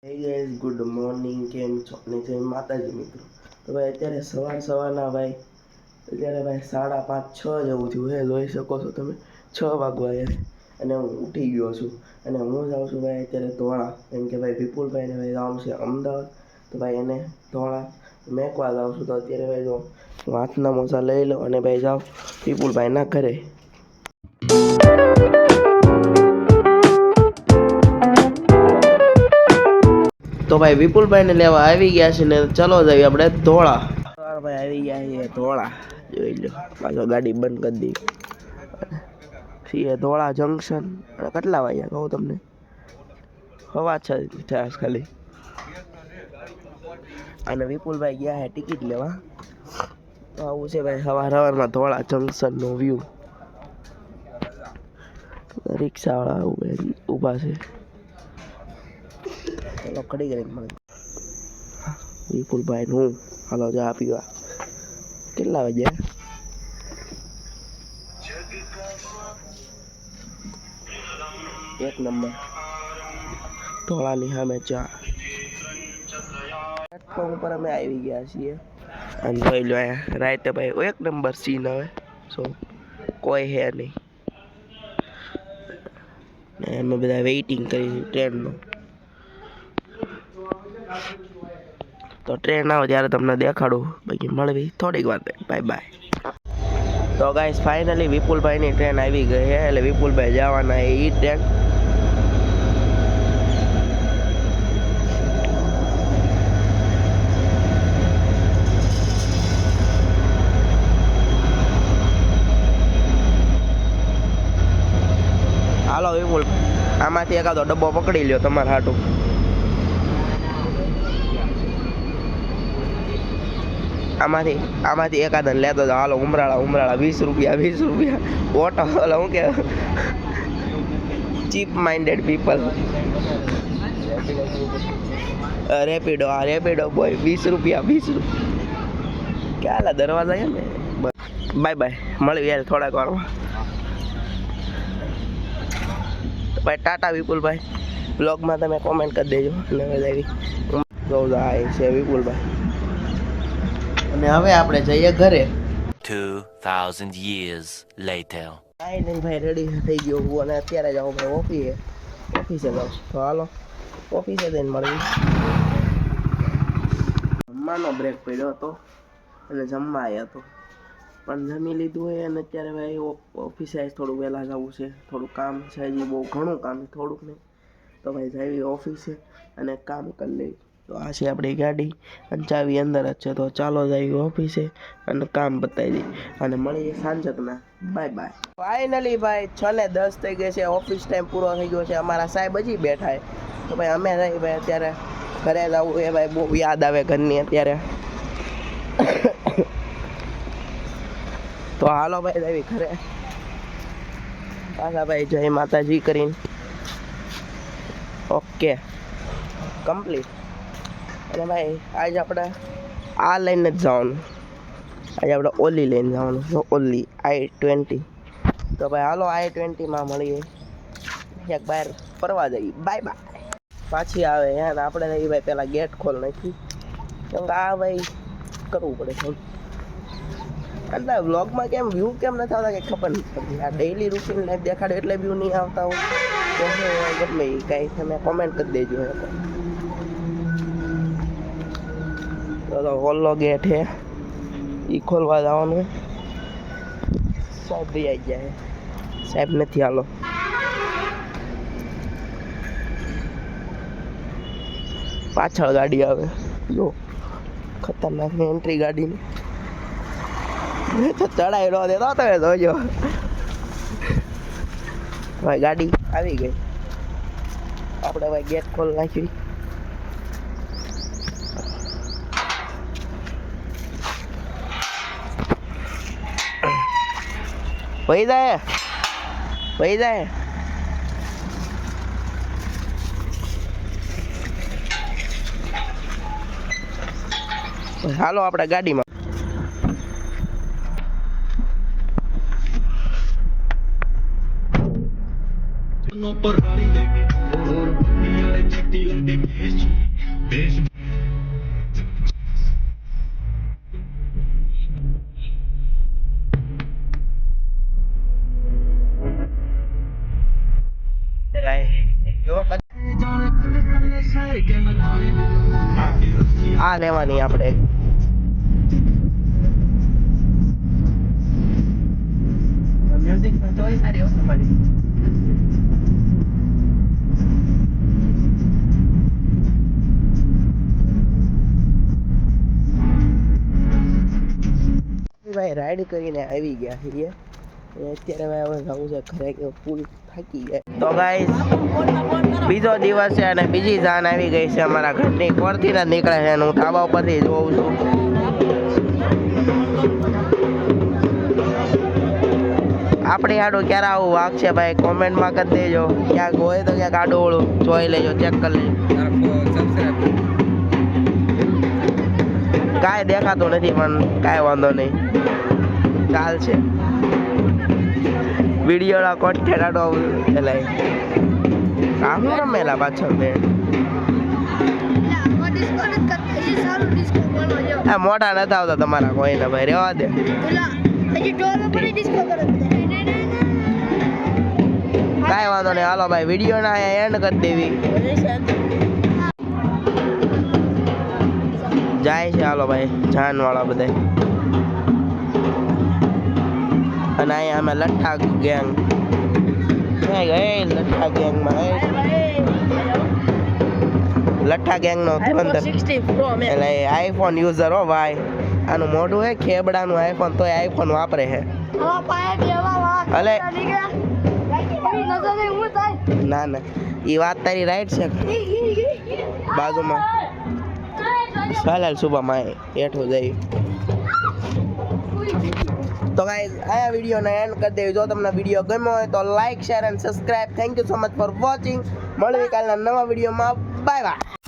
હે guys good morning કેમ છો અને જય માતાજી મિત્રો. તો ભાઈ અત્યારે સવારના ભાઈ અત્યારે ભાઈ 5:30-6 જેવું થયું છે. જોઈ શકો છો તમે 6 વાગવા અને હું ઉઠી ગયો છું અને હું જાઉં છું ભાઈ અત્યારે ધોળા, કેમ કે ભાઈ વિપુલભાઈને ભાઈ જવાનું છે અમદાવાદ. તો ભાઈ એને ધોળા મેકવા જાઉં છું. તો અત્યારે ભાઈ જો હું હાથના મોજા લઈ લઉં અને ભાઈ જાઉં વિપુલભાઈના ઘરે. તો ભાઈ વિપુલભાઈને લેવા આવી ગયા છે ને ચલો જઈએ આપણે ધોળા. ભાઈ આવી ગયા છે ધોળા, જોઈ લો પાછો ગાડી બંધ કરી દી છીએ ધોળા જંકશન. અને કેટલા વાગ્યા કહું તમને, 6:15 થયા ખાલી. અને વિપુલભાઈ ગયા છે ટિકિટ લેવા. તો આવું છે ભાઈ સવારમાં ધોળા જંકશનનો વ્યૂ. રિક્ષાવાળા ઊભા છે. ચલો ખડી કરી મળે વિપુલભાઈ હું હાલો ચા પીવા. કેટલા વાગ્યા? એક નંબર ધોળાની સામે ચા. પ્લેટફોર્મ ઉપર અમે આવી ગયા છીએ અને જોઈ લો રાતે ભાઈ એક નંબર સીન. હવે સો કોઈ હે નહીં ને અમે બધા વેઇટિંગ કરી ટ્રેનનું. તો ટ્રેન આવે ત્યારે તમને દેખાડું, બાકી મળવી થોડીક વાર. Bye bye. તો ગાઈસ ફાઇનલી વિપુલભાઈની ટ્રેન આવી ગઈ છે, એટલે વિપુલભાઈ જવાના એ ટ્રેન. હાલો વિપુલ, આમાંથી એકાદો ડબ્બો પકડી લ્યો તમારે હાટું. આમાંથી એકાદને લેતો જાઓ. હાલો ઉમરાળા 20 રૂપિયા ઓટો. હાલો હું કે cheap minded people. Rapido boy 20 રૂપિયા. ક્યાં દરવાજા છે ને. બાય બાય, મળવી યાર થોડાક વારમાં. ભાઈ ટાટા વિપુલભાઈ, બ્લોગમાં તમે કોમેન્ટ કરી દેજો. અને જોઈ છે વિપુલભાઈ અને હવે આપણે જઈએ ઘરે. 2000 years later. કાંઈ નહીં ભાઈ, રેડી થઈ ગયો હું અને અત્યારે જાઉં ભાઈ ઓફિસે જાઉં. તો હાલો ઓફિસે જઈને મળવી. જમવાનો બ્રેક પડ્યો હતો અને જમવા આવ્યા હતો, પણ જમી લીધું હોય. અને અત્યારે ભાઈ ઓફિસે થોડું વહેલા જવું છે. થોડું કામ છે હજી, બહુ ઘણું કામ છે, થોડુંક નહીં. તો ભાઈ જઈએ ઓફિસે અને કામ કરી લઈએ. તો આ છે આપણી ગાડી અને ચાવી અંદર જ છે. તો ચાલો જઈએ ઓફિસે અને કામ બતાવી દઈએ અને મળીએ સાંજકના. Bye bye. ફાઇનલી ભાઈ 6:10 થઈ ગઈ છે, ઓફિસ ટાઈમ પૂરો થઈ ગયો છે. અમારા સાહેબ હજી બેઠા છે. તો ભાઈ અમે નહીં ભાઈ અત્યારે ઘરે જવું એ ભાઈ બહુ યાદ આવે ઘરની અત્યારે. તો હાલો ભાઈ જઈએ ઘરે પાછા ભાઈ જય માતાજી કરીને. Okay complete. અને ભાઈ આજે આપણે આ લઈને જ જવાનું. આજે આપણે ઓલી લઈને જવાનું છે, ઓલી i20. તો ભાઈ હાલો i20માં મળીએ એક બહાર ફરવા જઈએ. Bye bye. પાછી આવે યાર આપણે ભાઈ પહેલાં ગેટ ખોલ નાખી, કેમ કે આ ભાઈ કરવું પડે છે. એટલે વ્લોગમાં કેમ વ્યૂ કેમ નથી આવતા કે ખબર નથી પડતી. આ ડેઈલી રૂટીન લાઈફ દેખાડે એટલે વ્યૂ નહીં આવતા હોય તો ગમે એ કાંઈ તમે કોમેન્ટ કરી દેજો. તો ઓલો ગેટ છે એ ખોલવા જવાનું. સાહેબ ભાઈ આવી ગયા છે, સાહેબ નથી. હાલો પાછળ ગાડી આવે, જો ખતરનાક એન્ટ્રી ગાડીની. તો ચડાઈ ન દેતો તમે જોજો. ભાઈ ગાડી આવી ગઈ, આપણે ભાઈ ગેટ ખોલ નાખ્યું. ભાઈ જાય હાલો આપણે ગાડીમાં. No por આ લેવાની આપણે મ્યુઝિક તો સારી હો તમારી ભાઈ રાઈડ કરીને આવી ગયા છીએ અત્યારે હવે જવું છે ઘરે કે ફૂલ થાકી ગયા તો ગાઈસ બીજો દિવસ છે અને બીજી જાન આવી ગઈ છે અમારા ઘરની કોરથી જ નીકળે છે અને હું ધાબા ઉપરથી જોઉં છું આપણી આડું ક્યારે આવું વાઘ છે ભાઈ કોમેન્ટમાં કરી દેજો ક્યાંક હોય તો ક્યાંક આડું ઓળું જોઈ લેજો ચેક કરી લેજો કાંઈ દેખાતું નથી પણ કાંઈ વાંધો નહીં ચાલશે વિડીયોના કોન્ટેક્ટ એટલે કામ રમેલા પાછળ મેં આ મોટા નથી આવતા તમારા કોઈને ભાઈ રેવા દે કાંઈ વાંધો નહીં હાલો ભાઈ વિડીયોના એન્ડ કરી દેવી જાય છે હાલો ભાઈ જાનવાળા બધા અને અહીંયા અમે લઠ્ઠા ગેંગ લઠ્ઠા ગેંગમાં લઠ્ઠા ગેંગનો ધુરંધર એટલે આઈફોન યુઝર હો ભાઈ આનું મોઢું હે ખેબડાનું આઈફોન તોય આઈફોન વાપરે છે ભલે ના ના એ વાત તારી રાઈટ છે બાજુમાં ચાલ સુબામાં હેઠું જઈ તો ગાઈઝ આ વિડીયોને એન્ડ કરી દેવી જો તમને વિડીયો ગમ્યો હોય તો like share and subscribe thank you so much for watching મળીએ કાલના નવા વિડીયોમાં બાય બાય